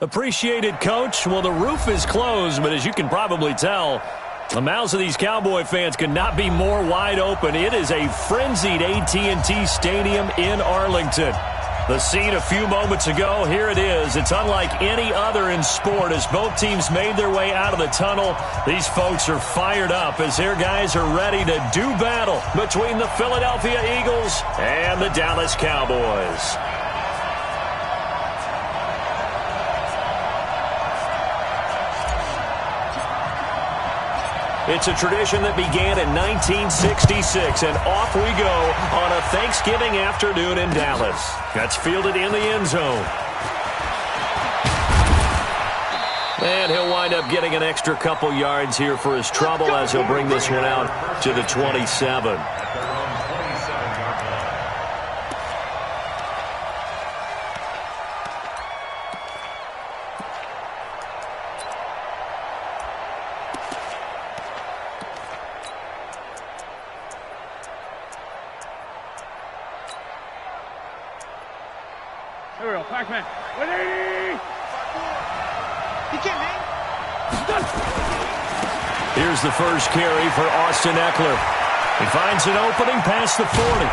Appreciated, Coach. Well, the roof is closed, but as you can probably tell, the mouths of these Cowboy fans could not be more wide open. It is a frenzied AT&T Stadium in Arlington. The scene a few moments ago, here it is. It's unlike any other in sport as both teams made their way out of the tunnel. These folks are fired up as their guys are ready to do battle between the Philadelphia Eagles and the Dallas Cowboys. It's a tradition that began in 1966, and off we go on a Thanksgiving afternoon in Dallas. That's fielded in the end zone. And he'll wind up getting an extra couple yards here for his trouble as he'll bring this one out to the 27. Here we go, Pac-Man. 180! You can't hang. Here's the first carry for Austin Eckler. He finds an opening past the 40.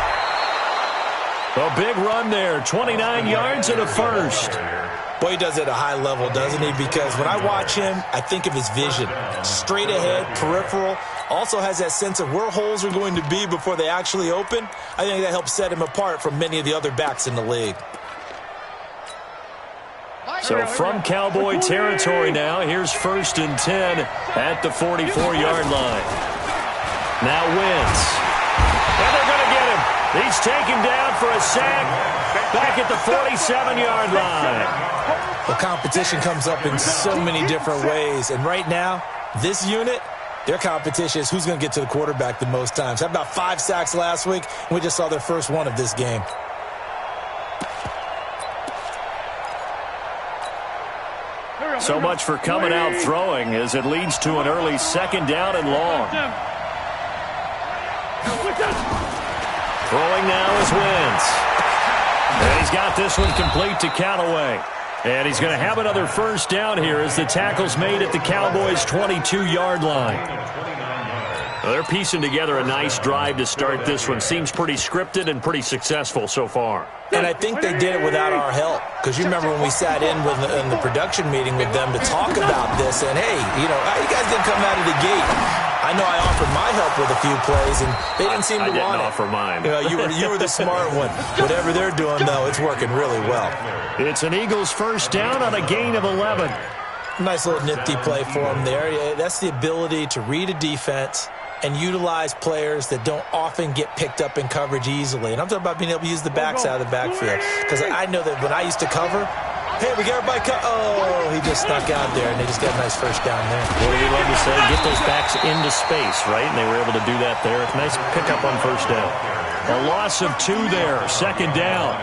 A big run there, 29 yards and a first. Boy, he does it at a high level, doesn't he? Because when I watch him, I think of his vision. Straight ahead, peripheral. Also has that sense of where holes are going to be before they actually open. I think that helps set him apart from many of the other backs in the league. So from Cowboy territory now, here's 1st and 10 at the 44-yard line. Now Wentz. And they're going to get him. He's taken down for a sack back at the 47-yard line. The competition comes up in so many different ways. And right now, this unit, their competition is who's going to get to the quarterback the most times. Had about 5 sacks last week, and we just saw their first one of this game. So much for coming out throwing as it leads to an early 2nd down and long. Throwing now is Wentz. And he's got this one complete to Callaway. And he's going to have another 1st down here as the tackle's made at the Cowboys' 22-yard line. Well, they're piecing together a nice drive to start this one. Seems pretty scripted and pretty successful so far. And I think they did it without our help. Because you remember when we sat in the production meeting with them to talk about this. And, hey, you guys didn't come out of the gate. I know I offered my help with a few plays, and they didn't seem to want it. I didn't offer mine. You were the smart one. Whatever they're doing, though, it's working really well. It's an Eagles 1st down on a gain of 11. Nice little nifty play for them there. That's the ability to read a defense and utilize players that don't often get picked up in coverage easily. And I'm talking about being able to use the backs out of the backfield. Because I know that when I used to cover, hey, we got everybody oh, he just snuck out there, and they just got a nice 1st down there. What do you love to say? Get those backs into space, right? And they were able to do that there. Nice pickup on 1st down. A loss of 2 there, 2nd down.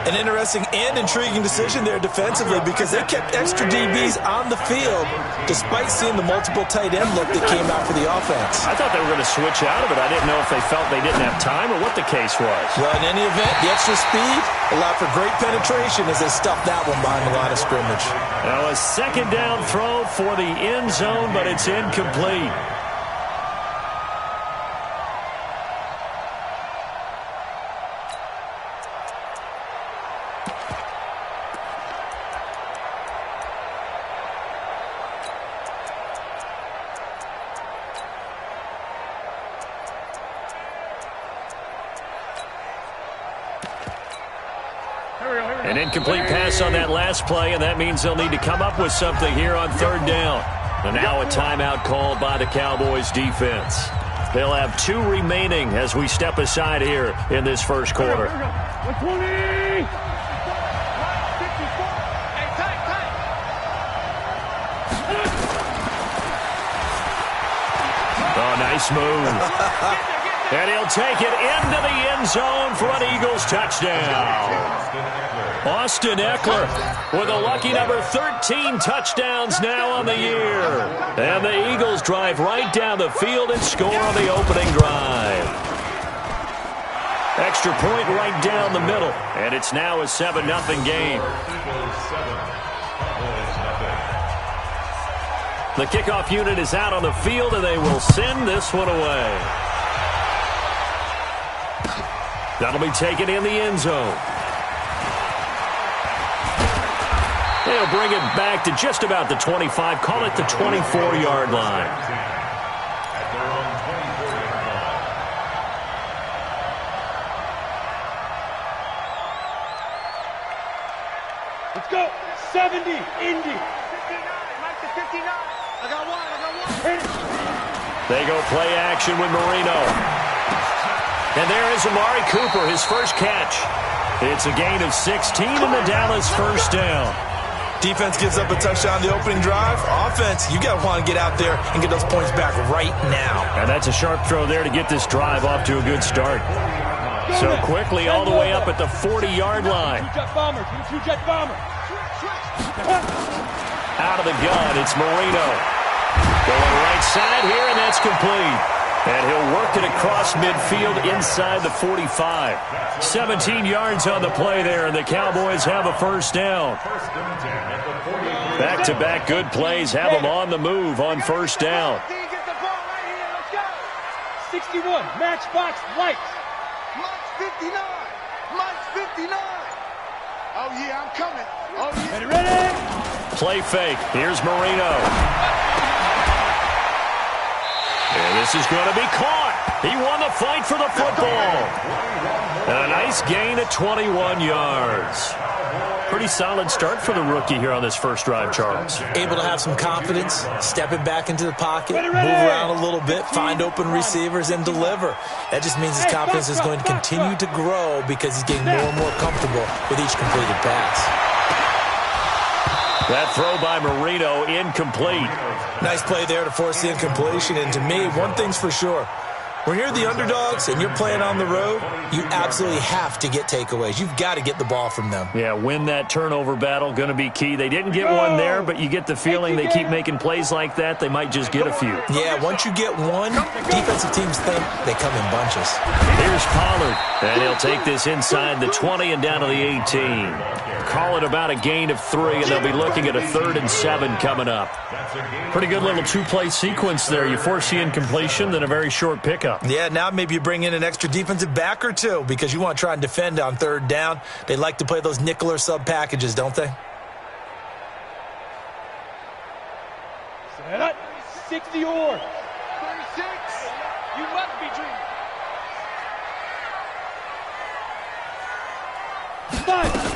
An interesting and intriguing decision there defensively because they kept extra DBs on the field despite seeing the multiple tight end look that came out for the offense. I thought they were going to switch out of it. I didn't know if they felt they didn't have time or what the case was. Well, in any event, the extra speed allowed for great penetration as they stuffed that one behind the line of scrimmage. Now a 2nd down throw for the end zone, but it's incomplete. An incomplete pass on that last play, and that means they'll need to come up with something here on 3rd down. And now a timeout called by the Cowboys defense. They'll have 2 remaining as we step aside here in this 1st quarter. 120! Oh, nice move. And he'll take it into the end zone for an Eagles touchdown. Austin Eckler with a lucky number 13 touchdowns now on the year. And the Eagles drive right down the field and score on the opening drive. Extra point right down the middle. And it's now a 7-0 game. The kickoff unit is out on the field, and they will send this one away. That'll be taken in the end zone. They'll bring it back to just about the 25. Call it the 24-yard line. Let's go. 70, Indy. 59, Mike to 59. I got one. They go play action with Marino. And there is Amari Cooper, his first catch. It's a gain of 16 and the Dallas first down. Defense gives up a touchdown the opening drive. Offense, you got to want to get out there and get those points back right now. And that's a sharp throw there to get this drive off to a good start. So quickly all the way up at the 40-yard line. Two-jet bomber. Out of the gun, it's Marino. Going right side here, and that's complete. And he'll work it across midfield inside the 45. 17 yards on the play there, and the Cowboys have a first down. Back-to-back good plays have them on the move on first down. 61, matchbox lights. Mike's 59. Mike's 59. Oh, yeah, I'm coming. Oh, yeah. Ready? Play fake. Here's Marino. And this is going to be caught. He won the fight for the football. And a nice gain of 21 yards. Pretty solid start for the rookie here on this first drive, Charles. Able to have some confidence, stepping back into the pocket, move around a little bit, find open receivers, and deliver. That just means his confidence is going to continue to grow because he's getting more and more comfortable with each completed pass. That throw by Marino, incomplete. Nice play there to force the incompletion. And to me, one thing's for sure. When you're the underdogs and you're playing on the road, you absolutely have to get takeaways. You've got to get the ball from them. Yeah, win that turnover battle, going to be key. They didn't get one there, but you get the feeling they keep making plays like that, they might just get a few. Yeah, once you get one, defensive teams think they come in bunches. Here's Pollard, and he'll take this inside the 20 and down to the 18. Call it about a gain of 3, and they'll be looking at a 3rd and 7 coming up. Pretty good little two-play sequence there. You force the incompletion, then a very short pickup. Yeah, now maybe you bring in an extra defensive back or two because you want to try and defend on 3rd down. They like to play those nickel or sub packages, don't they? Set up. 60 or 36. You must be dreaming. 5.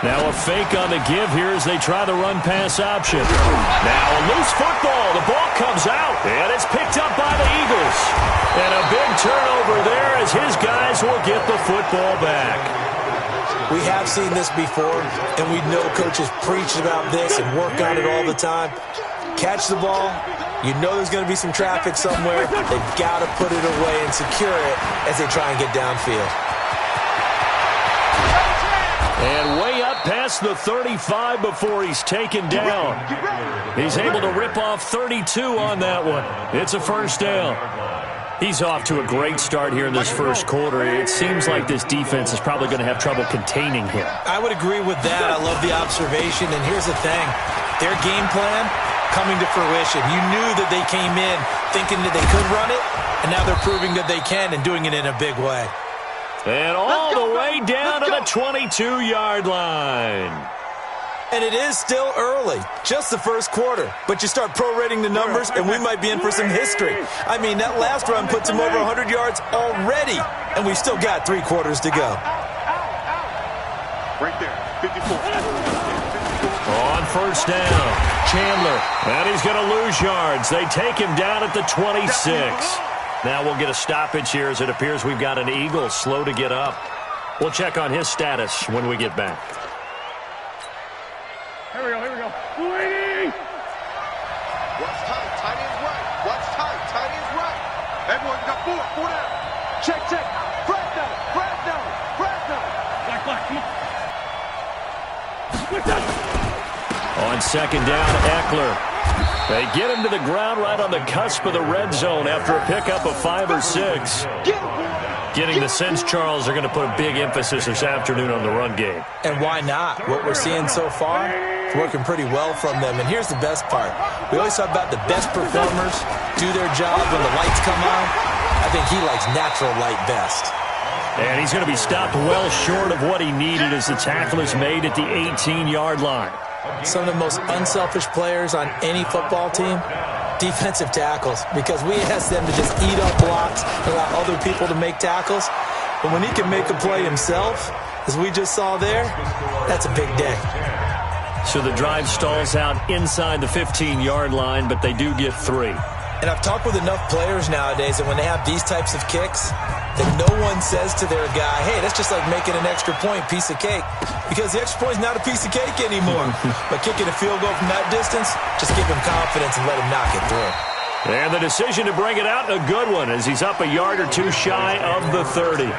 Now a fake on the give here as they try the run-pass option. Now a loose football. The ball comes out, and it's picked up by the Eagles. And a big turnover there as his guys will get the football back. We have seen this before, and we know coaches preach about this and work on it all the time. Catch the ball. You know there's going to be some traffic somewhere. They've got to put it away and secure it as they try and get downfield. And way up past the 35 before he's taken down. He's able to rip off 32 on that one. It's a first down. He's off to a great start here in this first quarter. It seems like this defense is probably going to have trouble containing him. I would agree with that. I love the observation. And here's the thing. Their game plan coming to fruition. You knew that they came in thinking that they could run it, and now they're proving that they can and doing it in a big way. And all the way down to the 22-yard line. And it is still early, just the first quarter. But you start prorating the numbers, and we might be in for some history. I mean, that last run puts him over 100 yards already, and we've still got 3 quarters to go. Right there, 54. On first down, Chandler. And he's going to lose yards. They take him down at the 26. Now we'll get a stoppage here as it appears we've got an Eagle slow to get up. We'll check on his status when we get back. Here we go. 280. What's tight? Tight ends right. What's tight? Tight ends right. Everyone got 4 down. Check. Press down. Black, come on. On second down, Eckler. They get him to the ground right on the cusp of the red zone after a pickup of 5 or 6. Getting the sense, Charles, they're going to put a big emphasis this afternoon on the run game. And why not? What we're seeing so far, It's working pretty well from them. And here's the best part. We always talk about the best performers do their job when the lights come on. I think he likes natural light best. And he's going to be stopped well short of what he needed as the tackle is made at the 18-yard line. Some of the most unselfish players on any football team, defensive tackles, because we ask them to just eat up blocks and allow other people to make tackles. But when he can make a play himself, as we just saw there, that's a big day. So the drive stalls out inside the 15-yard line, but they do get 3. And I've talked with enough players nowadays that when they have these types of kicks, that no one says to their guy, hey, that's just like making an extra point, piece of cake. Because the extra point is not a piece of cake anymore. But kicking a field goal from that distance, just give him confidence and let him knock it through. And the decision to bring it out, a good one, as he's up a yard or two shy of the 30.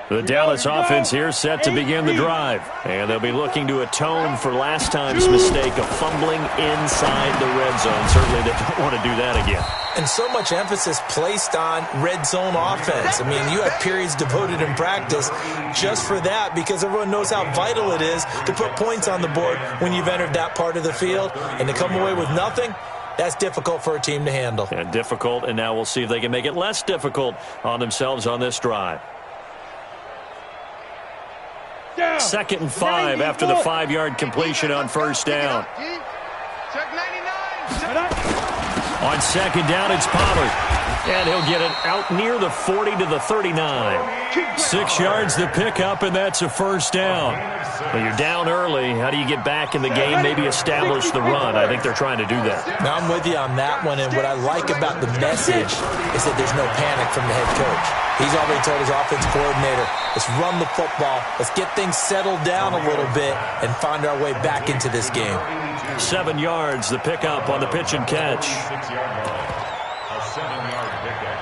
The Dallas offense here set to begin the drive. And they'll be looking to atone for last time's mistake of fumbling inside the red zone. Certainly they don't want to do that again. And so much emphasis placed on red zone offense. I mean, you have periods devoted in practice just for that because everyone knows how vital it is to put points on the board when you've entered that part of the field. And to come away with nothing, that's difficult for a team to handle. And difficult, and now we'll see if they can make it less difficult on themselves on this drive. 2nd and 5 after the 5-yard completion on first down. Check 99. On 2nd down, it's Pollard. And he'll get it out near the 40 to the 39. 6 yards the pickup, and that's a first down. Well, you're down early. How do you get back in the game, maybe establish the run? I think they're trying to do that. Now, I'm with you on that one, and what I like about the message is that there's no panic from the head coach. He's already told his offensive coordinator, let's run the football, let's get things settled down a little bit and find our way back into this game. 7 yards, the pickup on the pitch and catch. A 7-yard pickup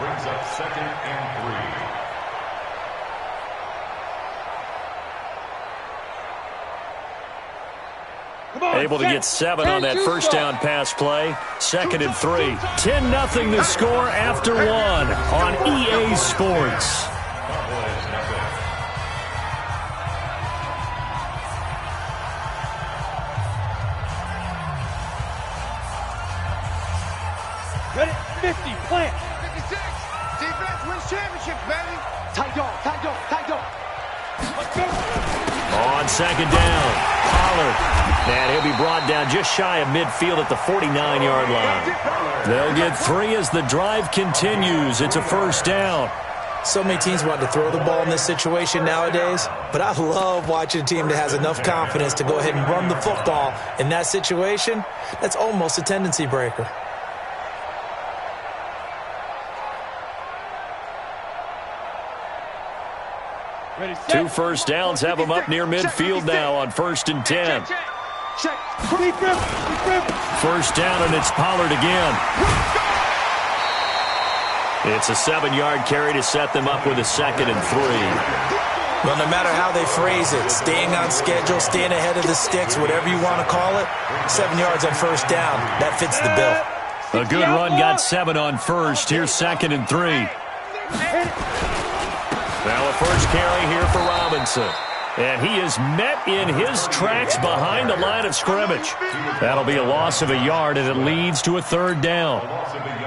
brings up 2nd and 3. Able to get 7 on that first down pass play. 2nd and 3. 10-0 the score after 1 on EA Sports. Ready? 50, plant. 56. Defense wins championships, baby. Tight dog, tight dog, tight dog. Let's go. On 2nd down, Pollard. And he'll be brought down just shy of midfield at the 49-yard line. They'll get 3 as the drive continues. It's a first down. So many teams want to throw the ball in this situation nowadays, but I love watching a team that has enough confidence to go ahead and run the football in that situation. That's almost a tendency breaker. Ready, set. 2 first downs have them up near midfield now on 1st and 10. Check. Deep rip. First down, and it's Pollard again. It's a 7-yard carry to set them up with a 2nd and 3. Well, no matter how they phrase it, staying on schedule, staying ahead of the sticks, whatever you want to call it, 7 yards on first down, that fits the bill. A good run got 7 on first. Here's 2nd and 3. Now a first carry here for Robinson. And he is met in his tracks behind the line of scrimmage. That'll be a loss of a yard, and it leads to a 3rd down.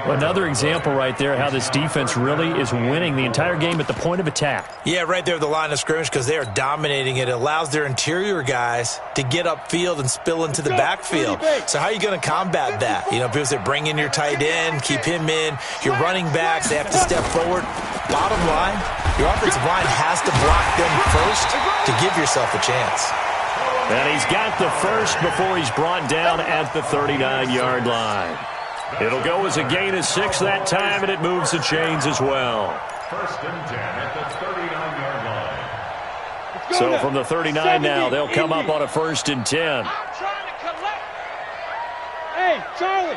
Another example right there how this defense really is winning the entire game at the point of attack. Yeah, right there at the line of scrimmage because they are dominating it. It allows their interior guys to get upfield and spill into the backfield. So how are you going to combat that? You know, people say bring in your tight end, keep him in. Your running backs, they have to step forward. Bottom line, your offensive line has to block them first to give yourself a chance. And he's got the first before he's brought down at the 39-yard line. It'll go as a gain of 6 that time, and it moves the chains as well. 1st and 10 at the 39-yard line. So from the 39 now, they'll come up on a 1st and 10. I'm trying to collect. Hey, Charlie.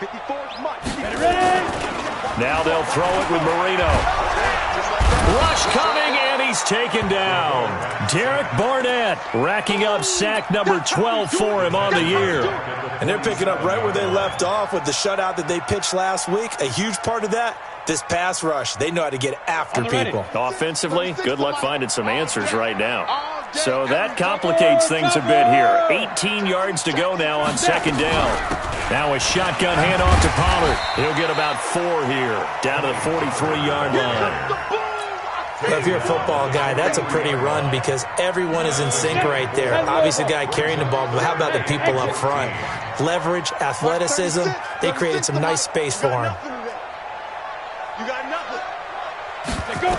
54 is much. Ready? Now they'll throw it with Marino. Rush coming, and he's taken down. Derek Barnett racking up sack number 12 for him on the year. And they're picking up right where they left off with the shutout that they pitched last week. A huge part of that, this pass rush. They know how to get after people. Offensively, good luck finding some answers right now. So that complicates things a bit here. 18 yards to go now on second down. Now a shotgun handoff to Pollard. He'll get about 4 here, down to the 43-yard line. Well, if you're a football guy, that's a pretty run because everyone is in sync right there. Obviously, the guy carrying the ball, but how about the people up front? Leverage, athleticism, they created some nice space for him. You got nothing. Let's go.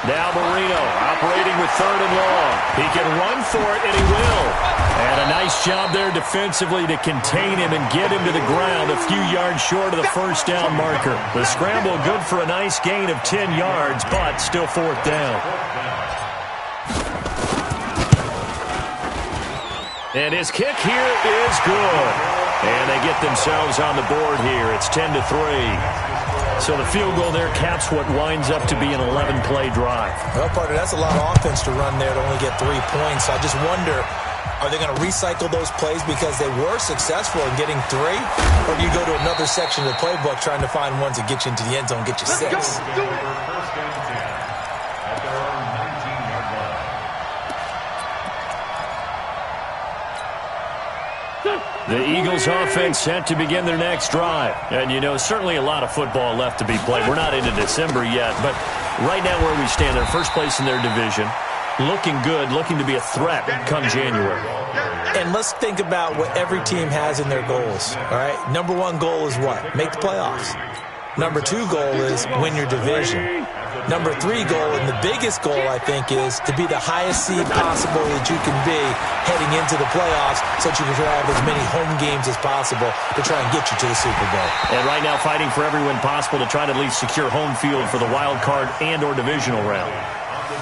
Now Marino operating with third and long. He can run for it, and he will. And a nice job there defensively to contain him and get him to the ground a few yards short of the first down marker. The scramble good for a nice gain of 10 yards, but still fourth down. And his kick here is good. And they get themselves on the board here. It's 10-3. So the field goal there caps what winds up to be an 11-play drive. Well, partner, that's a lot of offense to run there to only get 3 points. So I just wonder, are they going to recycle those plays because they were successful in getting 3? Or do you go to another section of the playbook trying to find ones that get you into the end zone and get you 6? First and 10 at their own 19-yard line. The Eagles offense set to begin their next drive. And, you know, certainly a lot of football left to be played. We're not into December yet, but right now where we stand, they're first place in their division. Looking good, looking to be a threat come January. And let's think about what every team has in their goals, all right? Number 1 goal is what? Make the playoffs. Number 2 goal is win your division. Number 3 goal, and the biggest goal, I think, is to be the highest seed possible that you can be heading into the playoffs so that you can have as many home games as possible to try and get you to the Super Bowl. And right now fighting for every win possible to try to at least secure home field for the wild card and or divisional round.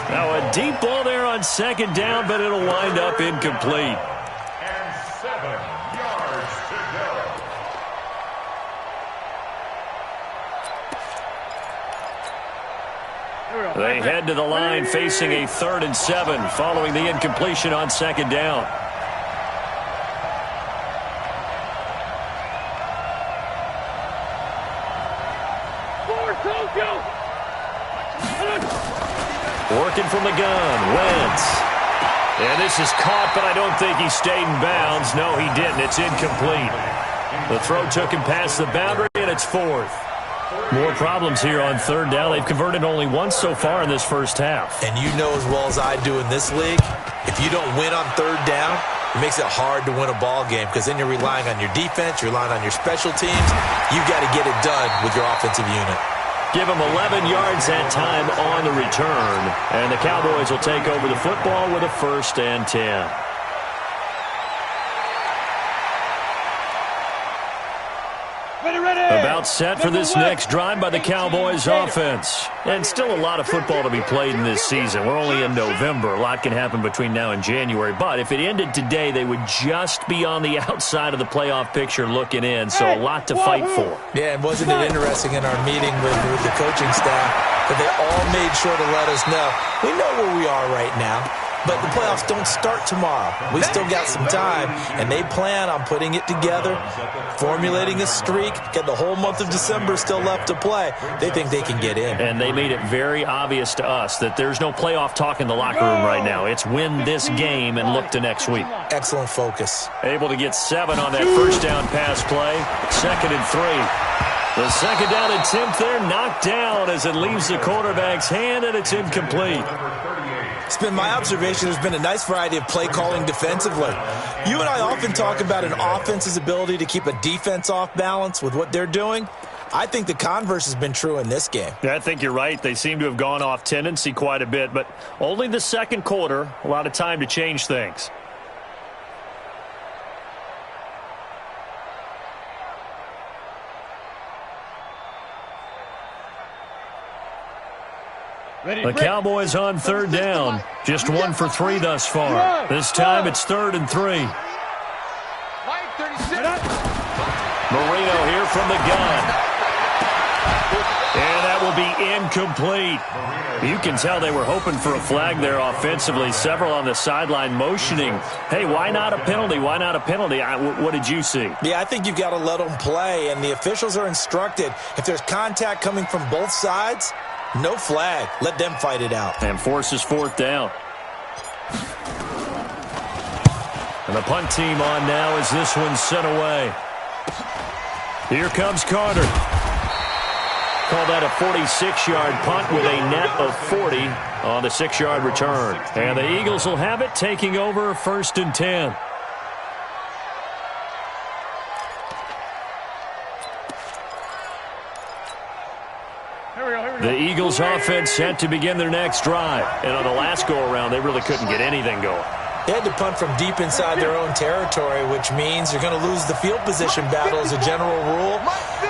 Now a deep ball there on second down, but it'll wind up incomplete. And 7 yards to go. They head to the line facing a 3rd and 7 following the incompletion on second down. Working from the gun, Wentz. And this is caught, but I don't think he stayed in bounds. No, he didn't. It's incomplete. The throw took him past the boundary, and it's 4th. More problems here on third down. They've converted only once so far in this first half. And you know as well as I do in this league, if you don't win on third down, it makes it hard to win a ball game because then you're relying on your defense, you're relying on your special teams. You've got to get it done with your offensive unit. Give them 11 yards that time on the return. And the Cowboys will take over the football with a 1st and 10. About set for this next drive by the Cowboys offense. And still a lot of football to be played in this season. We're only in November. A lot can happen between now and January. But if it ended today, they would just be on the outside of the playoff picture looking in. So a lot to fight for. Yeah, and wasn't it interesting in our meeting with the coaching staff that they all made sure to let us know, we know where we are right now. But the playoffs don't start tomorrow. We still got some time, and they plan on putting it together, formulating a streak, get the whole month of December still left to play. They think they can get in. And they made it very obvious to us that there's no playoff talk in the locker room right now. It's win this game and look to next week. Excellent focus. Able to get 7 on that first down pass play. 2nd and 3. The second down attempt there knocked down as it leaves the quarterback's hand, and it's incomplete. It's been my observation there's been a nice variety of play calling defensively. You and I often talk about an offense's ability to keep a defense off balance with what they're doing. I think the converse has been true in this game. Yeah, I think you're right. They seem to have gone off tendency quite a bit, but only the second quarter, a lot of time to change things. The Cowboys on third down. Just 1 for 3 thus far. This time it's 3rd and 3. Marino here from the gun. And that will be incomplete. You can tell they were hoping for a flag there offensively. Several on the sideline motioning, hey, why not a penalty? Why not a penalty? What did you see? Yeah, I think you've got to let them play, and the officials are instructed. If there's contact coming from both sides, no flag. Let them fight it out. And forces fourth down. And the punt team on now as this one's sent away. Here comes Carter. Call that a 46-yard punt with a net of 40 on the 6-yard return. And the Eagles will have it, taking over 1st and 10. The Eagles offense set to begin their next drive. And on the last go-around, they really couldn't get anything going. They had to punt from deep inside their own territory, which means you're going to lose the field position battle as a general rule.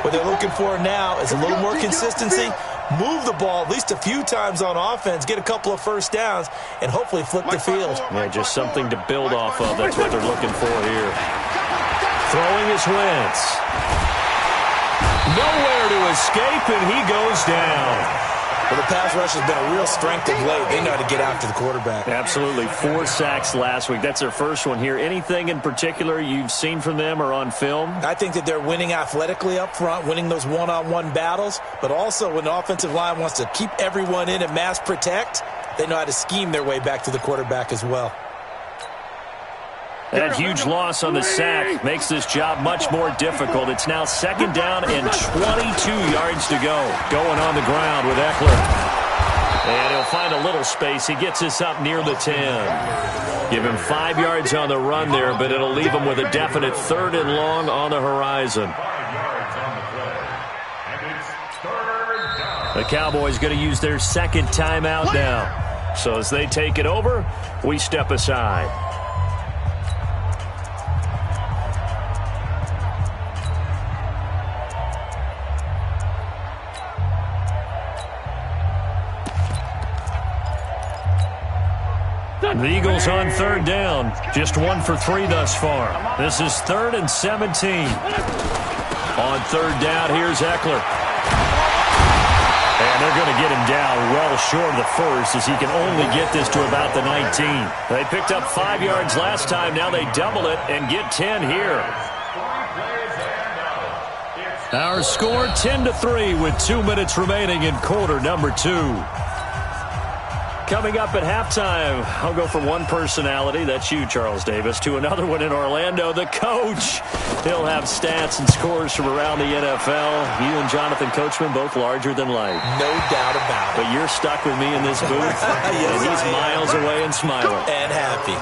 What they're looking for now is a little more consistency, move the ball at least a few times on offense, get a couple of first downs, and hopefully flip the field. Yeah, just something to build off of. That's what they're looking for here. Throwing is Wentz. Nowhere to escape, and he goes down. Well, the pass rush has been a real strength of late. They know how to get after the quarterback. Absolutely. 4 sacks last week. That's their first one here. Anything in particular you've seen from them or on film? I think that they're winning athletically up front, winning those one-on-one battles, but also when the offensive line wants to keep everyone in and mass protect, they know how to scheme their way back to the quarterback as well. That huge loss on the sack makes this job much more difficult. It's now 2nd down and 22 yards to go. Going on the ground with Eckler. And he'll find a little space. He gets us up near the 10. Give him 5 yards on the run there, but it'll leave him with a definite 3rd and long on the horizon. 5 yards on the play. And it's 3rd down. The Cowboys going to use their 2nd timeout now. So as they take it over, we step aside. The Eagles on 3rd down. Just 1 for 3 thus far. This is 3rd and 17. On 3rd down, here's Eckler. And they're going to get him down well short of the first as he can only get this to about the 19. They picked up 5 yards last time. Now they double it and get 10 here. Our score 10-3 with 2 minutes remaining in quarter number 2. Coming up at halftime, I'll go from one personality, that's you, Charles Davis, to another one in Orlando, the coach. He'll have stats and scores from around the NFL. You and Jonathan Coachman, both larger than life. No doubt about it. But you're stuck with me in this booth, yes, and he's miles away and smiling. And happy.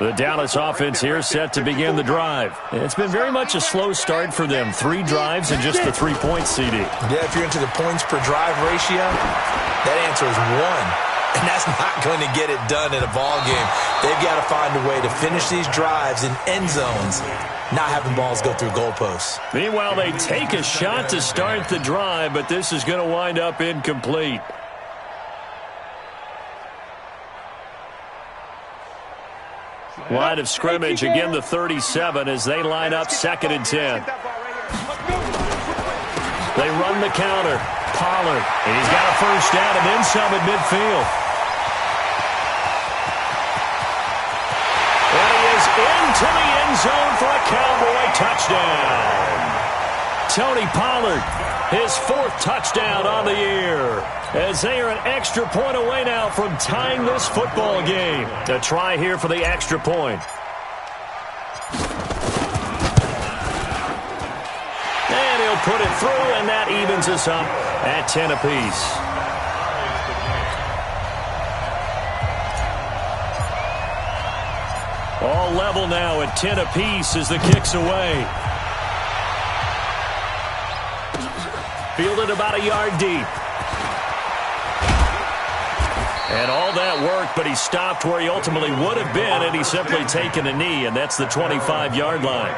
The Dallas offense here set to begin the drive. It's been very much a slow start for them. 3 drives and just the 3-point CD. Yeah, if you're into the points per drive ratio, that answer is 1. And that's not going to get it done in a ball game. They've got to find a way to finish these drives in end zones, not having balls go through goalposts. Meanwhile, they take a shot to start the drive, but this is going to wind up incomplete. Line of scrimmage, again the 37 as they line up 2nd and 10. They run the counter. Pollard, and he's got a first down and then some at midfield. And he is into the end zone for a Cowboy touchdown. Tony Pollard, his 4th touchdown on the year. As they are an extra point away now from tying this football game. A try here for the extra point. And he'll put it through, and that evens us up at 10 apiece. All level now at 10 apiece as the kick's away. Fielded about a yard deep. And all that work, but he stopped where he ultimately would have been, and he's simply taken a knee, and that's the 25-yard line.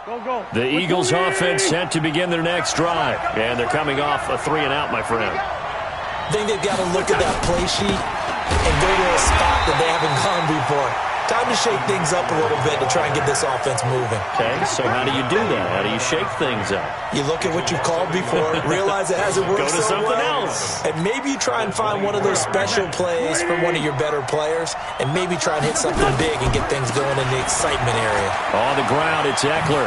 The Eagles offense set to begin their next drive. And they're coming off a 3-and-out, my friend. I think they've got to look at that play sheet and go to a spot that they haven't gone before. Time to shake things up a little bit to try and get this offense moving. Okay, so how do you do that? How do you shake things up? You look at what you've called before, realize it hasn't worked Go to so something well, else. and maybe you try and find one of those special plays from one of your better players, and maybe try and hit something big and get things going in the excitement area. On the ground, it's Eckler.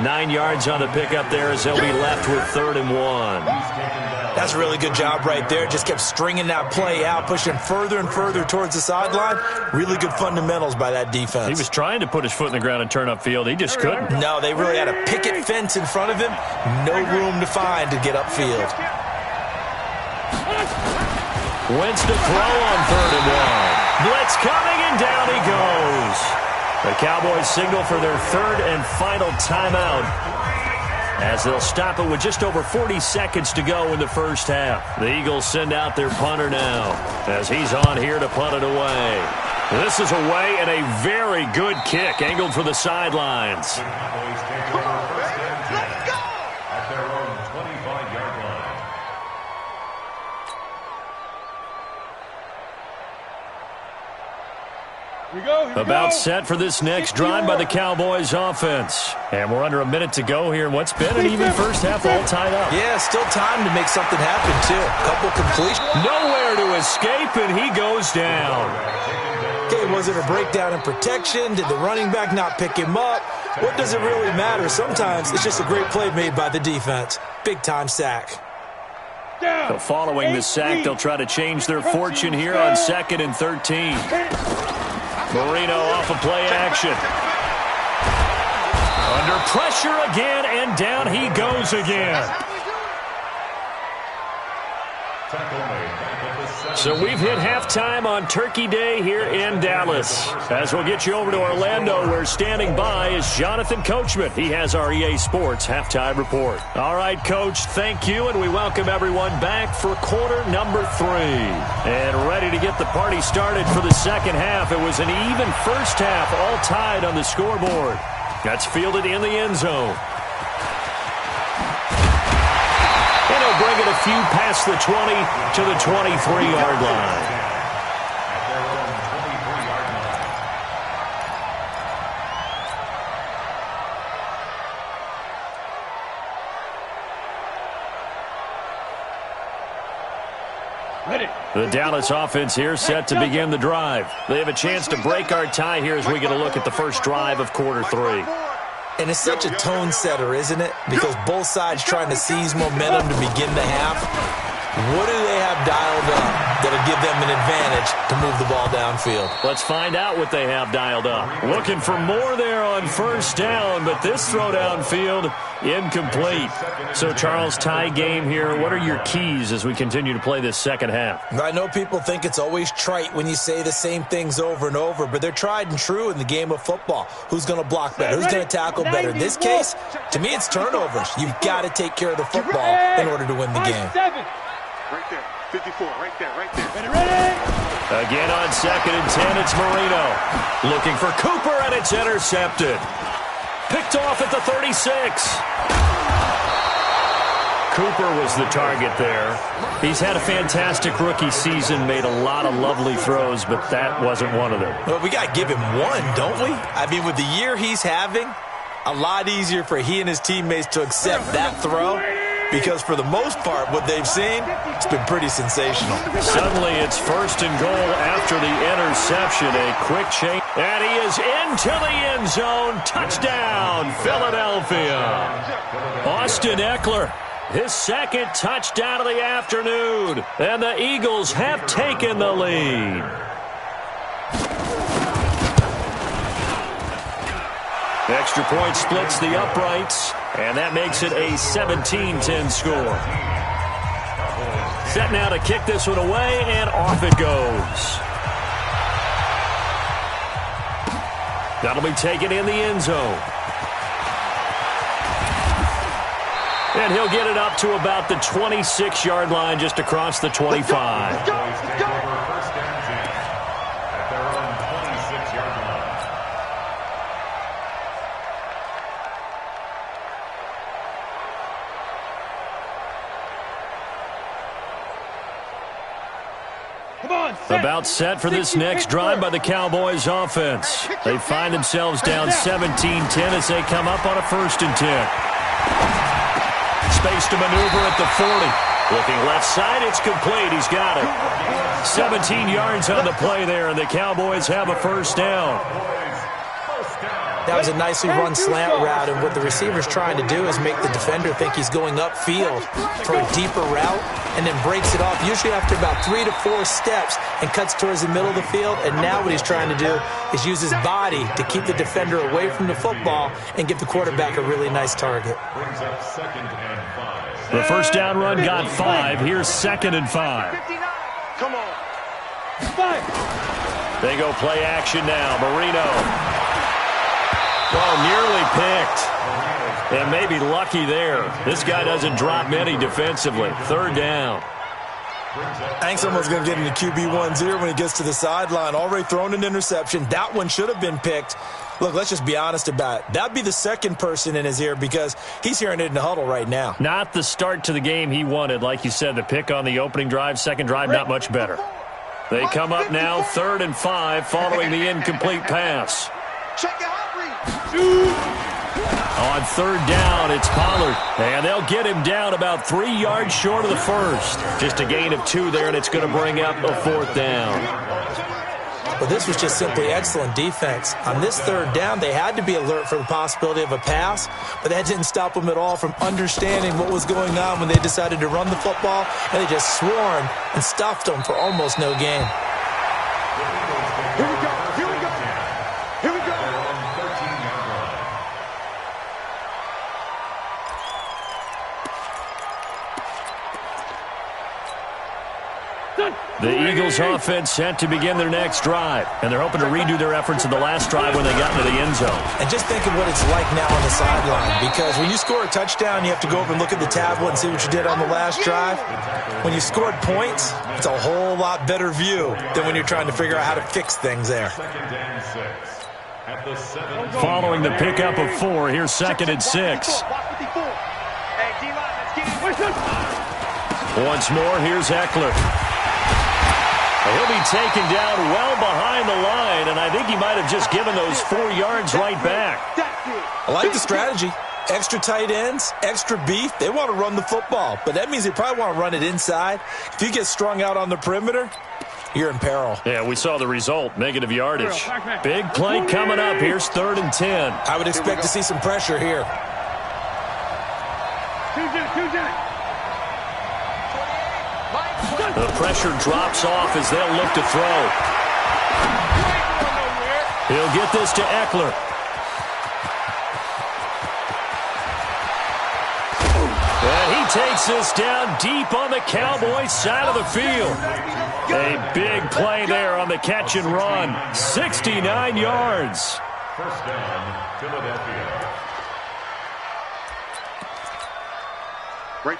9 yards on the pickup there as they'll be left with 3rd and 1. That's a really good job right there. Just kept stringing that play out, pushing further and further towards the sideline. Really good fundamentals by that defense. He was trying to put his foot in the ground and turn upfield. He just couldn't. No, they really had a picket fence in front of him. No room to find to get upfield. Wentz to throw on 3rd and 1. Blitz coming, and down he goes. The Cowboys signal for their 3rd and final timeout, as they'll stop it with just over 40 seconds to go in the first half. The Eagles send out their punter now, as he's on here to punt it away. This is away, and a very good kick angled for the sidelines. Come on, baby. Let's go! At their own 25-yard line. About set for this next drive by the Cowboys offense. And we're under a minute to go here in what's been an even first half, all tied up. Yeah, still time to make something happen, too. Couple completions. Nowhere to escape, and he goes down. Okay, was it a breakdown in protection? Did the running back not pick him up? What does it really matter? Sometimes it's just a great play made by the defense. Big-time sack. So following the sack, they'll try to change their fortune here on 2nd and 13. Marino off of play action. Under pressure again, and down he goes again. So we've hit halftime on Turkey Day here in Dallas. As we'll get you over to Orlando, where standing by is Jonathan Coachman. He has our EA Sports halftime report. All right, Coach, thank you, and we welcome everyone back for quarter number 3. And ready to get the party started for the second half. It was an even first half, all tied on the scoreboard. That's fielded in the end zone. And he'll bring it a few past the 20 to the 23-yard line. The Dallas offense here set to begin the drive. They have a chance to break our tie here as we get a look at the first drive of quarter 3. And it's such a tone setter, isn't it? Because both sides trying to seize momentum to begin the half. What do they have dialed up that'll give them an advantage to move the ball downfield? Let's find out what they have dialed up. Looking for more there on first down, but this throw downfield incomplete. So, Charles, tie game here. What are your keys as we continue to play this second half? I know people think it's always trite when you say the same things over and over, but they're tried and true in the game of football. Who's going to block better? Who's going to tackle better? In this case, to me, it's turnovers. You've got to take care of the football in order to win the game. Right there. 54, right there, right there. Again on 2nd and 10, it's Marino. Looking for Cooper, and it's intercepted. Picked off at the 36. Cooper was the target there. He's had a fantastic rookie season, made a lot of lovely throws, but that wasn't one of them. Well, we got to give him one, don't we? I mean, with the year he's having, a lot easier for he and his teammates to accept that throw. Because for the most part, what they've seen, it's been pretty sensational. Suddenly, it's 1st and goal after the interception. A quick change. And he is into the end zone. Touchdown, Philadelphia. Austin Eckler, his 2nd touchdown of the afternoon. And the Eagles have taken the lead. Extra point splits the uprights, and that makes it a 17-10 score. Set now to kick this one away, and off it goes. That'll be taken in the end zone. And he'll get it up to about the 26-yard line, just across the 25. Let's go. About set for this next drive by the Cowboys offense. They find themselves down 17-10 as they come up on a 1st and 10. Space to maneuver at the 40. Looking left side, it's complete. He's got it. 17 yards on the play there, and the Cowboys have a 1st down. That was a nicely run slant route, and what the receiver's trying to do is make the defender think he's going upfield for a deeper route and then breaks it off, usually after about 3 to 4 steps, and cuts towards the middle of the field. And now what he's trying to do is use his body to keep the defender away from the football and give the quarterback a really nice target. Brings up 2nd and 5. The 1st down run got 5. Here's 2nd and 5. Come on. 5. They go play action now. Marino. Well, nearly picked. And maybe lucky there. This guy doesn't drop many defensively. 3rd down. Hank's almost going to get into QB1's ear when he gets to the sideline. Already thrown an interception. That one should have been picked. Look, let's just be honest about it. That'd be the 2nd person in his ear because he's hearing it in the huddle right now. Not the start to the game he wanted. Like you said, the pick on the opening drive, 2nd drive, not much better. They come up now 3rd and 5 following the incomplete pass. Check it out. On 3rd down, it's Pollard. And they'll get him down about 3 yards short of the 1st. Just a gain of 2 there, and it's going to bring up a 4th down. Well, this was just simply excellent defense. On this 3rd down, they had to be alert for the possibility of a pass, but that didn't stop them at all from understanding what was going on when they decided to run the football, and they just swarmed and stuffed them for almost no gain. Here we go. Here we go. Here we go. The Eagles offense set to begin their next drive, and they're hoping to redo their efforts in the last drive when they got into the end zone. And just think of what it's like now on the sideline, because when you score a touchdown, you have to go over and look at the tablet and see what you did on the last drive. When you scored points, it's a whole lot better view than when you're trying to figure out how to fix things there. 2nd and 6. At the 7. Following the pickup of 4, here's 2nd and 6. Once more, here's Eckler. He'll be taken down well behind the line, and I think he might have just given those 4 yards right back. I like the strategy. Extra tight ends, extra beef. They want to run the football, but that means they probably want to run it inside. If you get strung out on the perimeter, you're in peril. Yeah, we saw the result, negative yardage. Big play coming up. Here's 3rd and 10. I would expect to see some pressure here. The pressure drops off as they'll look to throw. He'll get this to Eckler. And he takes this down deep on the Cowboys side of the field. A big play there on the catch and run. 69 yards. 1st down, Philadelphia.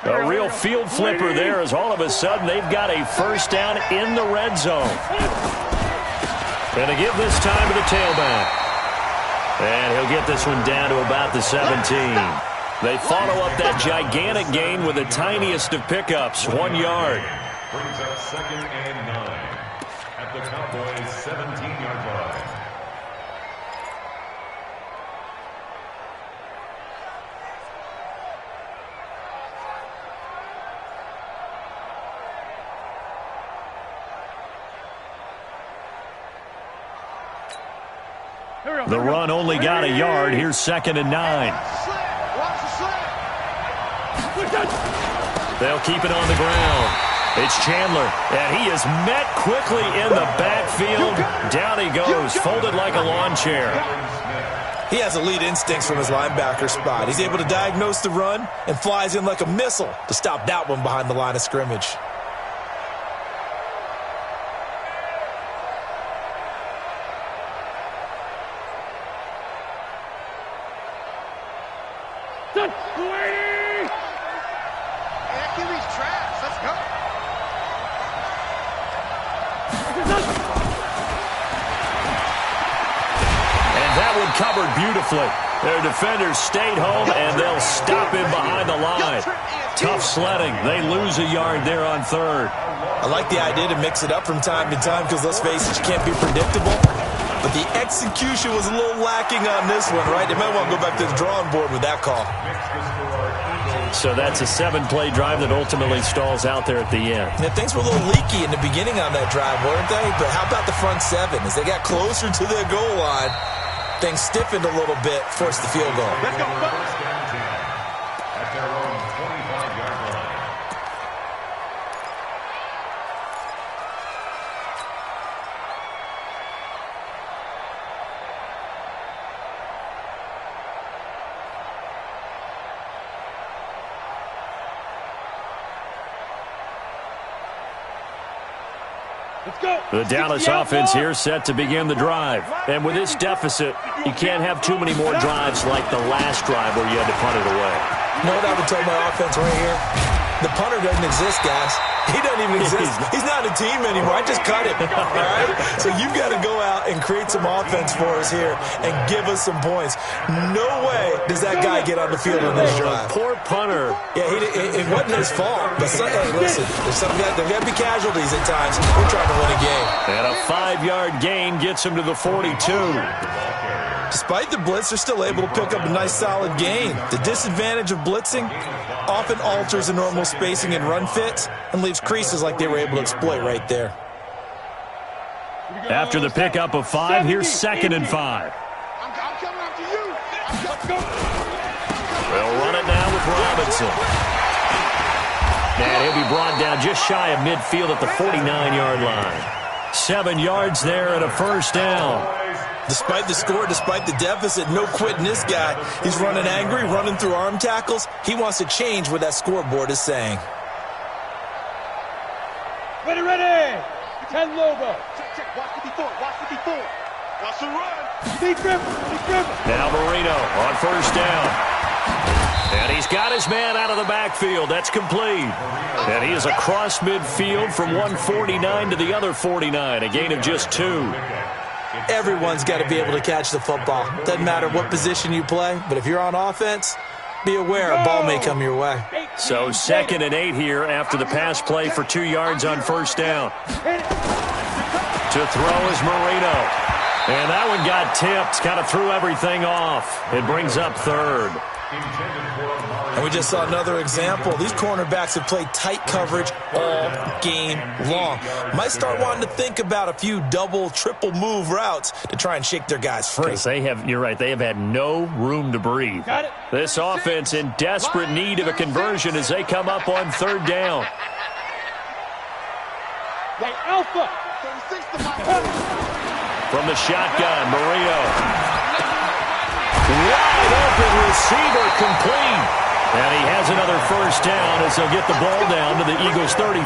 A real field flipper there as all of a sudden they've got a 1st down in the red zone. And to give this time to the tailback. And he'll get this one down to about the 17. They follow up that gigantic gain with the tiniest of pickups, 1 yard. Brings up 2nd and 9 at the Cowboys' 17-yard line. The run only got a yard. Here's 2nd and 9. They'll keep it on the ground. It's Chandler, and he is met quickly in the backfield. Down he goes, folded like a lawn chair. He has elite instincts from his linebacker spot. He's able to diagnose the run and flies in like a missile to stop that one behind the line of scrimmage. covered beautifully. Their defenders stayed home, and they'll stop him behind the line. Tough sledding. They lose a yard there on third. I like the idea to mix it up from time to time because, let's face it, you can't be predictable. But the execution was a little lacking on this one, right? They might want to go back to the drawing board with that call. So that's a 7-play drive that ultimately stalls out there at the end. Yeah, things were a little leaky in the beginning on that drive, weren't they? But how about the front seven? As they got closer to their goal line, things stiffened a little bit, forced the field goal. Let's go. At their own 25-yard line. Let's go. The Dallas offense here set to begin the drive. And with this deficit, you can't have too many more drives like the last drive where you had to punt it away. You know what I would tell my offense right here? The punter doesn't exist, guys. He doesn't even exist. He's not a team anymore. I just cut him. All right? So you've got to go out and create some offense for us here and give us some points. No way does that guy get on the field on this drive. Poor punter. Yeah, it wasn't his fault. But hey, listen, there's got to be casualties at times. We're trying to win a game. And a 5-yard gain gets him to the 42. Despite the blitz, they're still able to pick up a nice, solid gain. The disadvantage of blitzing often alters the normal spacing and run fits and leaves creases like they were able to exploit right there. After the pickup of 5, here's 2nd and 5. I'm coming after you. They'll run it now with Robinson. And he'll be brought down just shy of midfield at the 49-yard line. 7 yards there and a first down. Despite the score, despite the deficit, no quitting this guy. He's running angry, running through arm tackles. He wants to change what that scoreboard is saying. Ready. 10 Lobo. Check. Watch the before. Watch the run. Deep dribble. Now Marino on first down. And he's got his man out of the backfield. That's complete. And he is across midfield from 149 to the other 49. A gain of just 2. Everyone's got to be able to catch the football. Doesn't matter what position you play, but if you're on offense, be aware a ball may come your way. So 2nd and 8 here after the pass play for 2 yards on first down. To throw is Marino. And that one got tipped, kind of threw everything off. It brings up 3rd. And we just saw another example. These cornerbacks have played tight coverage all game long. Might start wanting to think about a few double, triple move routes to try and shake their guys free. You're right, they have had no room to breathe. This offense in desperate need of a conversion as they come up on 3rd down. Alpha. From the shotgun, Marino. Wide open receiver complete. And he has another first down as they'll get the ball down to the Eagles' 35.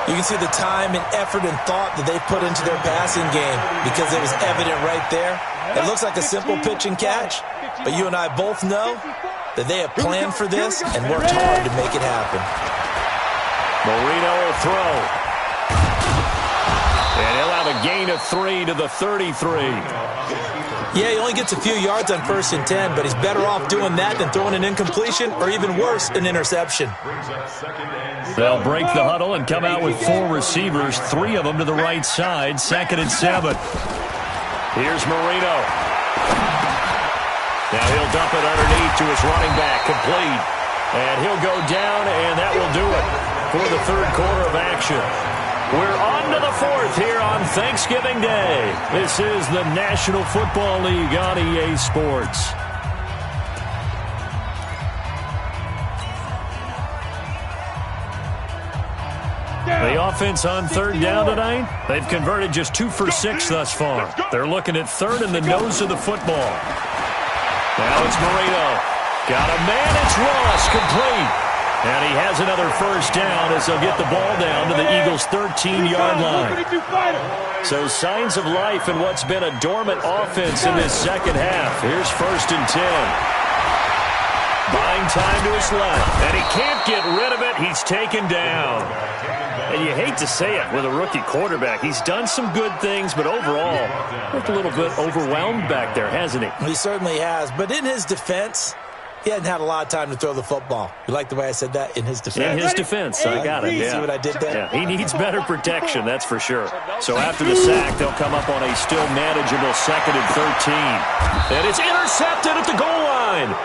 You can see the time and effort and thought that they put into their passing game because it was evident right there. It looks like a simple pitch and catch, but you and I both know that they have planned for this and worked hard to make it happen. Marino will throw. And he'll have a gain of 3 to the 33. Yeah, he only gets a few yards on 1st and 10, but he's better off doing that than throwing an incompletion or even worse, an interception. They'll break the huddle and come out with 4 receivers, 3 of them to the right side, 2nd and 7. Here's Marino. Now he'll dump it underneath to his running back, complete. And he'll go down, and that will do it for the 3rd quarter of action. We're on to the 4th here on Thanksgiving Day. This is the National Football League on EA Sports. The offense on 3rd down tonight, they've converted just 2 for 6 thus far. They're looking at 3rd and the nose of the football. Now it's Marino. Got a man, it's Ross, complete. And he has another first down as they'll get the ball down to the Eagles' 13-yard line. So signs of life in what's been a dormant offense in this second half. Here's 1st and 10. Buying time to his left, and he can't get rid of it. He's taken down. And you hate to say it with a rookie quarterback. He's done some good things, but overall, looked a little bit overwhelmed back there, hasn't he? He certainly has. But in his defense, he hasn't had a lot of time to throw the football. You like the way I said that? In his defense. In his defense. I got it. Yeah. See what I did there? Yeah, he needs better protection, that's for sure. So after the sack, they'll come up on a still manageable 2nd and 13. And it's intercepted at the goal line.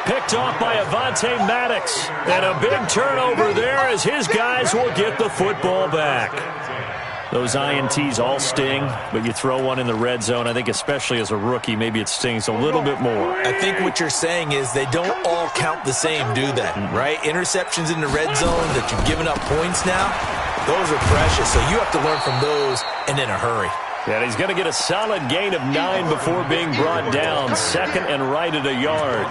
Picked off by Avonte Maddox. And a big turnover there as his guys will get the football back. Those INTs all sting, but you throw one in the red zone. I think especially as a rookie, maybe it stings a little bit more. I think what you're saying is they don't all count the same, do they? Right? Interceptions in the red zone that you've given up points now, those are precious. So you have to learn from those and in a hurry. Yeah, he's going to get a solid gain of 9 before being brought down. 2nd and right at a yard.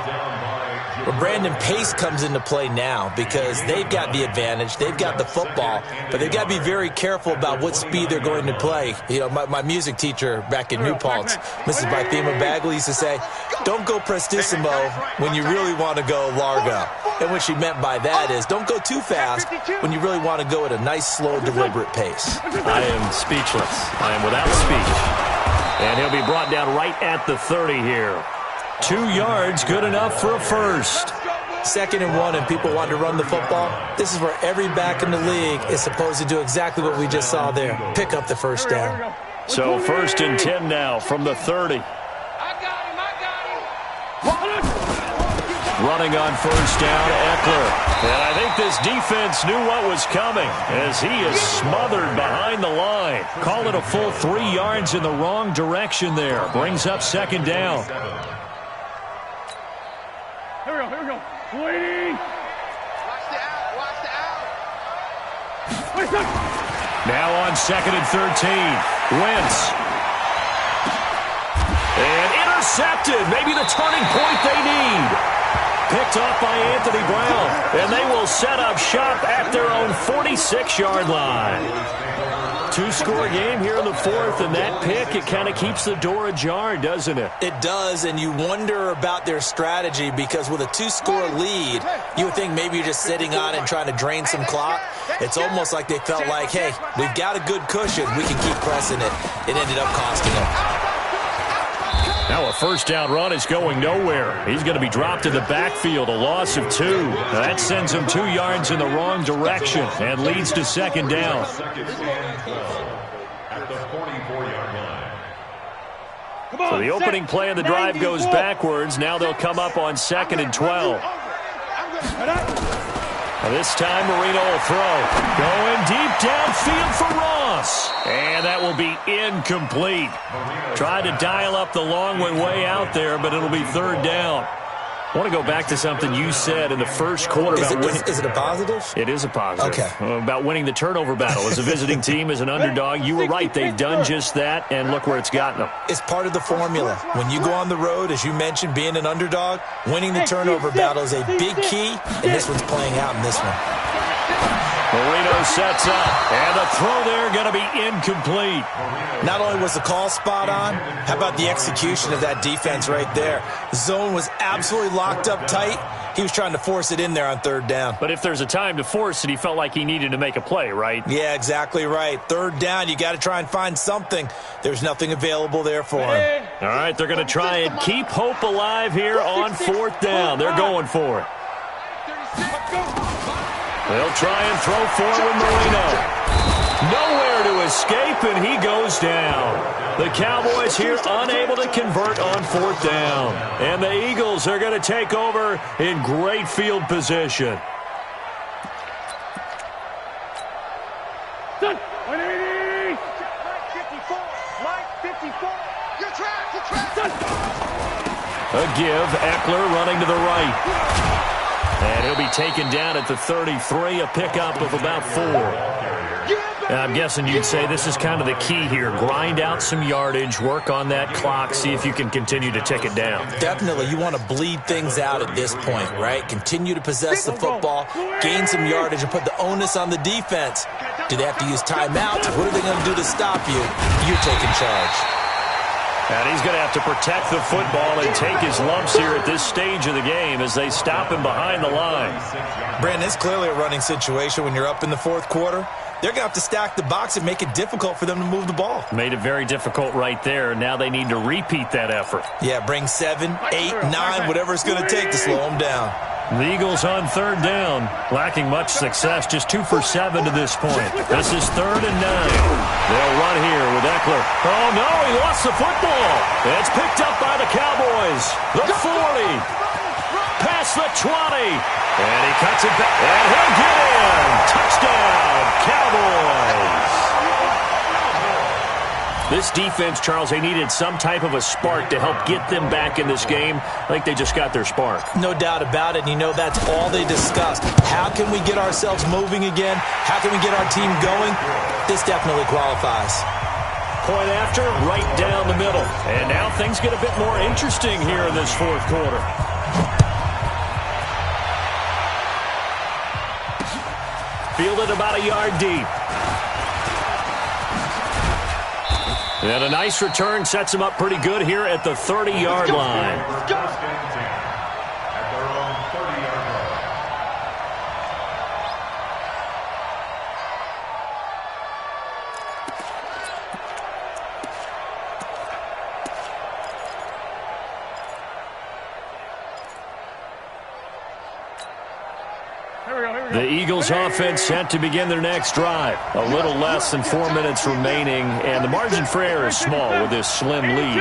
Well, Brandon, pace comes into play now because they've got the advantage. They've got the football, but they've got to be very careful about what speed they're going to play. You know, my music teacher back in New Paltz, Mrs. Bythema Bagley, used to say, don't go prestissimo when you really want to go largo. And what she meant by that is don't go too fast when you really want to go at a nice, slow, deliberate pace. I am speechless. I am without speech. And he'll be brought down right at the 30 here. 2 yards, good enough for a first. 2nd and 1, and people want to run the football. This is where every back in the league is supposed to do exactly what we just saw there. Pick up the first down. So 1st and 10 now from the 30. Running on first down, Eckler. And I think this defense knew what was coming as he is smothered behind the line. Call it a full 3 yards in the wrong direction there. Brings up 2nd down. Here we go. Waiting. Watch the out. Now on 2nd and 13. Wentz. And intercepted. Maybe the turning point they need. Picked off by Anthony Brown. And they will set up shop at their own 46-yard line. 2-score game here in the 4th, and that pick, it kind of keeps the door ajar, doesn't it? It does, and you wonder about their strategy because with a 2-score lead, you would think maybe you're just sitting on it and trying to drain some clock. It's almost like they felt like, hey, we've got a good cushion. We can keep pressing it. It ended up costing them. Now a first down run is going nowhere. He's going to be dropped to the backfield, a loss of 2. Now that sends him 2 yards in the wrong direction and leads to 2nd down. At the 44-yard line. So the opening play of the drive goes backwards. Now they'll come up on 2nd and 12. Now this time Marino will throw. Going deep downfield for Ross. And that will be incomplete. Tried to dial up the long way out there, but it'll be 3rd down. I want to go back to something you said in the first quarter. Is it a positive? It is a positive. Okay. About winning the turnover battle. As a visiting team, as an underdog, you were right. They've done just that, and look where it's gotten them. It's part of the formula. When you go on the road, as you mentioned, being an underdog, winning the turnover battle is a big key, and this one's playing out in this one. Marino sets up, and the throw there going to be incomplete. Not only was the call spot on, how about the execution of that defense right there? The zone was absolutely locked up tight. He was trying to force it in there on 3rd down. But if there's a time to force it, he felt like he needed to make a play, right? Yeah, exactly right. 3rd down, you got to try and find something. There's nothing available there for him. All right, they're going to try and keep hope alive here on 4th down. They're going for it. They'll try and throw forward Marino. Nowhere to escape, and he goes down. The Cowboys here unable to convert on 4th down. And the Eagles are going to take over in great field position. Done. A give, Eckler running to the right. And he'll be taken down at the 33, a pickup of about 4. And I'm guessing you'd say this is kind of the key here. Grind out some yardage, work on that clock, see if you can continue to tick it down. Definitely. You want to bleed things out at this point, right? Continue to possess the football, gain some yardage, and put the onus on the defense. Do they have to use timeouts? What are they going to do to stop you? You're taking charge. And he's going to have to protect the football and take his lumps here at this stage of the game as they stop him behind the line. Brandon, it's clearly a running situation when you're up in the 4th quarter. they're going to have to stack the box and make it difficult for them to move the ball. Made it very difficult right there. Now they need to repeat that effort. Yeah, bring 7, 8, 9, whatever it's going to take to slow them down. The Eagles on third down, lacking much success, just 2 for 7 to this point. This is 3rd and 9. They'll run here with Eckler. Oh, no, he lost the football. It's picked up by the Cowboys. The 40, past the 20, and he cuts it back, and he'll get in. Touchdown, Cowboys. This defense, Charles, they needed some type of a spark to help get them back in this game. I think they just got their spark. No doubt about it. And you know that's all they discussed. How can we get ourselves moving again? How can we get our team going? This definitely qualifies. Point after, right down the middle. And now things get a bit more interesting here in this fourth quarter. Fielded about a yard deep. And a nice return sets him up pretty good here at the 30-yard line. At their own 30-yard line. The Eagles offense set to begin their next drive. A little less than 4 minutes remaining, and the margin for error is small with this slim lead.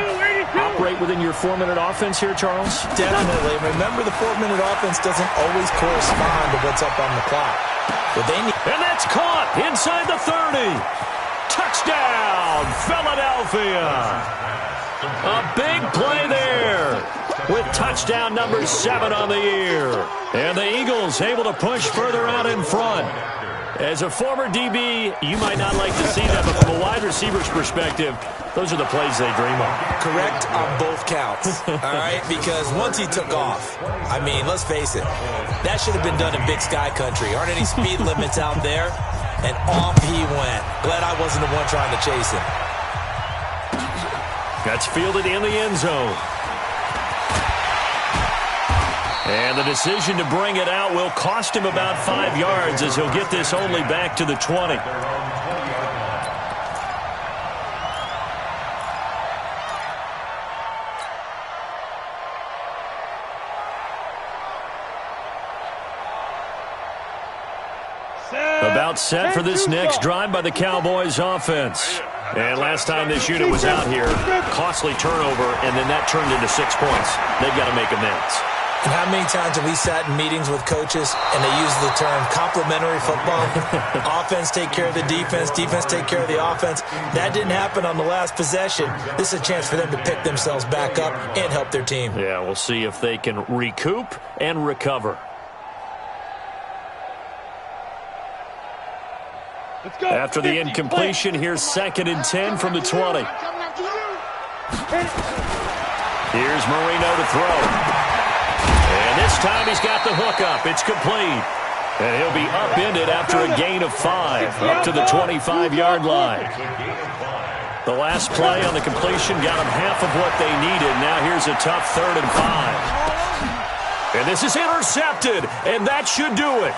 Operate within your 4-minute offense here, Charles? Definitely. Remember, the 4-minute offense doesn't always correspond to what's up on the clock. But they need... And that's caught inside the 30. Touchdown, Philadelphia. A big play there with touchdown number 7 on the year. And the Eagles able to push further out in front. As a former DB, you might not like to see that, but from a wide receiver's perspective, those are the plays they dream of. Correct on both counts, all right? Because once he took off, I mean, let's face it, that should have been done in Big Sky Country. Aren't any speed limits out there? And off he went. Glad I wasn't the one trying to chase him. That's fielded in the end zone. And the decision to bring it out will cost him about 5 yards as he'll get this only back to the 20. About set for this next drive by the Cowboys offense. And last time this unit was out here, costly turnover, and then that turned into 6 points. They've got to make amends. And how many times have we sat in meetings with coaches and they use the term complementary football? Offense take care of the defense, defense take care of the offense. That didn't happen on the last possession. This is a chance for them to pick themselves back up and help their team. Yeah, we'll see if they can recoup and recover. After the incompletion, here's 2nd and 10 from the 20. Here's Marino to throw. And this time he's got the hook up. It's complete. And he'll be upended after a gain of 5 up to the 25-yard line. The last play on the completion got them half of what they needed. Now here's a tough 3rd and 5. And this is intercepted, and that should do it.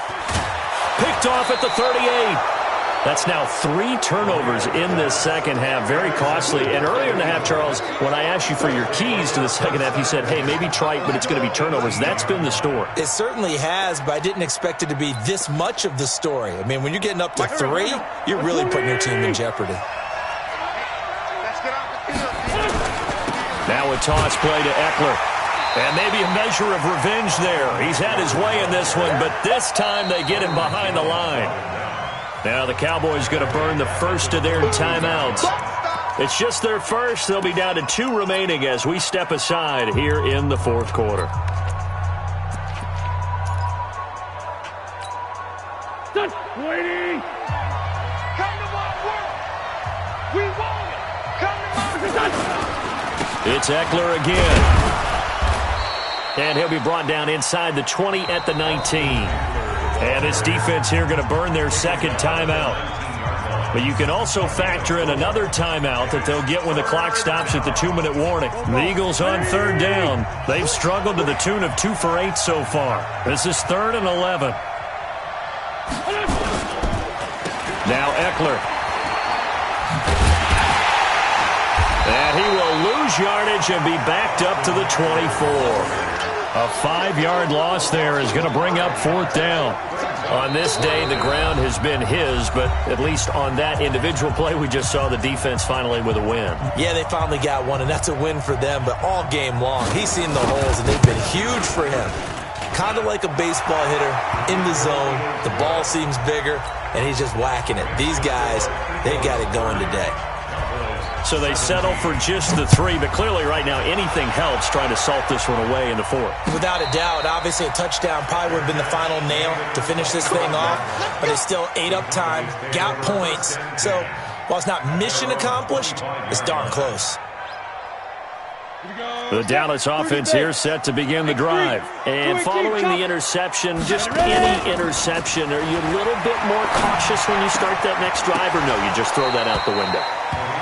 Picked off at the 38. That's now 3 turnovers in this second half. Very costly. And earlier in the half, Charles, when I asked you for your keys to the second half, you said, hey, maybe try it, but it's going to be turnovers. That's been the story. It certainly has, but I didn't expect it to be this much of the story. I mean, when you're getting up to 3, you're really putting your team in jeopardy. Now a toss play to Eckler. And maybe a measure of revenge there. He's had his way in this one, but this time they get him behind the line. Now the Cowboys going to burn the first of their timeouts. It's just their first. They'll be down to 2 remaining as we step aside here in the fourth quarter. Waiting. Come to my world. We want it. Come to my world. It's Eckler again. And he'll be brought down inside the 20 at the 19. And this defense here going to burn their 2nd timeout. But you can also factor in another timeout that they'll get when the clock stops at the 2-minute warning. The Eagles on 3rd down. They've struggled to the tune of 2 for 8 so far. This is 3rd and 11. Now Eckler. And he will lose yardage and be backed up to the 24. A 5-yard loss there is going to bring up 4th down. On this day, the ground has been his, but at least on that individual play, we just saw the defense finally with a win. Yeah, they finally got one, and that's a win for them, but all game long, he's seen the holes, and they've been huge for him. Kind of like a baseball hitter in the zone. The ball seems bigger, and he's just whacking it. These guys, they've got it going today. So they settle for just the 3, but clearly right now anything helps trying to salt this one away in the 4th. Without a doubt, obviously a touchdown probably would have been the final nail to finish this thing off, but they still ate up time, got points. So while it's not mission accomplished, it's darn close. The Dallas offense here set to begin the drive. And following the interception, just any interception, are you a little bit more cautious when you start that next drive, or no, you just throw that out the window?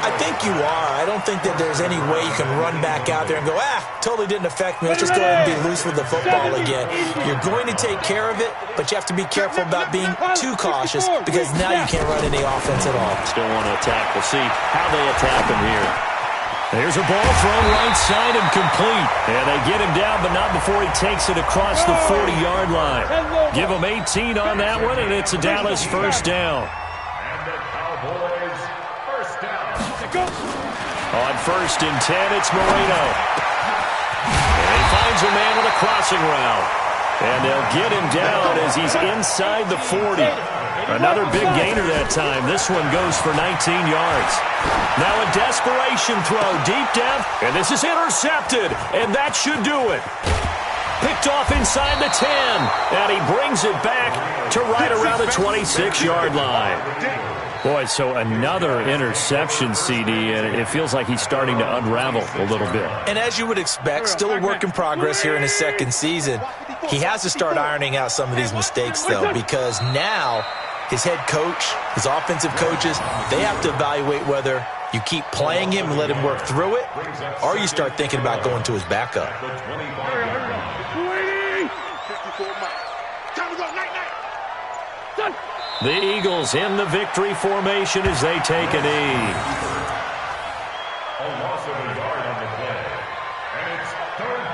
I think you are. I don't think that there's any way you can run back out there and go, totally didn't affect me. Let's just go ahead and be loose with the football again. You're going to take care of it, but you have to be careful about being too cautious because now you can't run any offense at all. Still want to attack. We'll see how they attack him here. There's a ball thrown right side and complete. And they get him down, but not before he takes it across the 40-yard line. Give him 18 on that one, and it's a Dallas 1st down. And the Cowboys 1st down. On 1st and 10, it's Moreno. And he finds a man with a crossing route. And they'll get him down as he's inside the 40. Another big gainer that time. This one goes for 19 yards. Now a desperation throw deep down, and this is intercepted, and that should do it. Picked off inside the 10, and he brings it back to right around the 26-yard line. Boy, so another interception, CD, and it feels like he's starting to unravel a little bit. And as you would expect, still a work in progress here in his 2nd season. He has to start ironing out some of these mistakes, though, because now his head coach, his offensive coaches, they have to evaluate whether you keep playing him and let him work through it, or you start thinking about going to his backup. The Eagles in the victory formation as they take a knee. A loss of a yard on the play. And it's 3rd